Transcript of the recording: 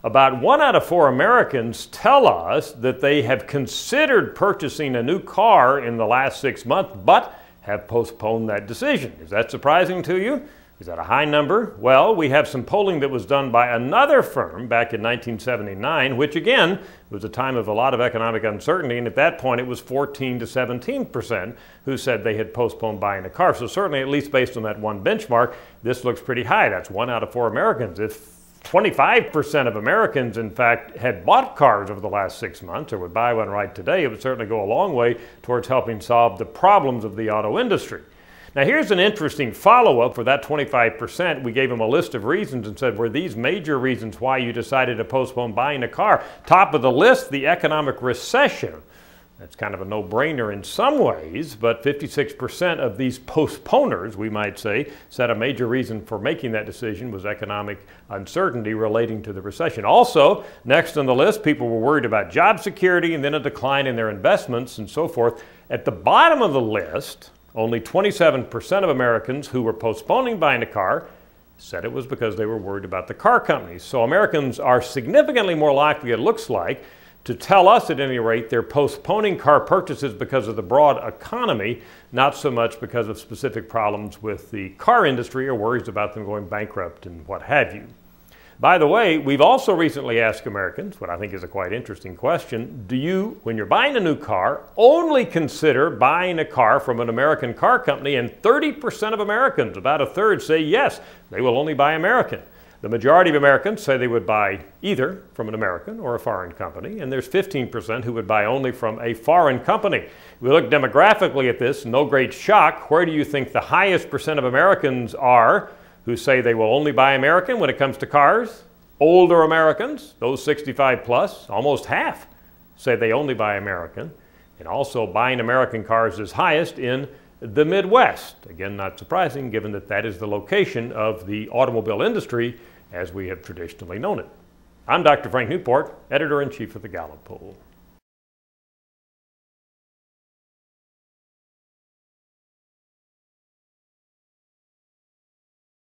About 1 out of 4 Americans tell us that they have considered purchasing a new car in the last 6 months, but have postponed that decision. Is that surprising to you? Is that a high number? Well, we have some polling that was done by another firm back in 1979, which again was a time of a lot of economic uncertainty, and at that point it was 14 to 17% who said they had postponed buying a car. So certainly, at least based on that one benchmark, this looks pretty high. That's 1 out of 4 Americans. If 25% of Americans, in fact, had bought cars over the last 6 months or would buy one right today, it would certainly go a long way towards helping solve the problems of the auto industry. Now, here's an interesting follow-up for that 25%. We gave them a list of reasons and said, were these major reasons why you decided to postpone buying a car? Top of the list, the economic recession. That's kind of a no-brainer in some ways, but 56% of these postponers, we might say, said a major reason for making that decision was economic uncertainty relating to the recession. Also, next on the list, people were worried about job security and then a decline in their investments and so forth. At the bottom of the list, only 27% of Americans who were postponing buying a car said it was because they were worried about the car companies. So Americans are significantly more likely, it looks like, to tell us at any rate they're postponing car purchases because of the broad economy, not so much because of specific problems with the car industry or worries about them going bankrupt and what have you. By the way, we've also recently asked Americans, what I think is a quite interesting question, do you, when you're buying a new car, only consider buying a car from an American car company? And 30% of Americans, about a third, say yes, they will only buy American. The majority of Americans say they would buy either from an American or a foreign company, and there's 15% who would buy only from a foreign company. If we look demographically at this, no great shock, where do you think the highest percent of Americans are who say they will only buy American when it comes to cars? Older Americans, those 65 plus, almost half say they only buy American. And also buying American cars is highest in the Midwest. Again, not surprising given that that is the location of the automobile industry as we have traditionally known it. I'm Dr. Frank Newport, Editor-in-Chief of the Gallup poll.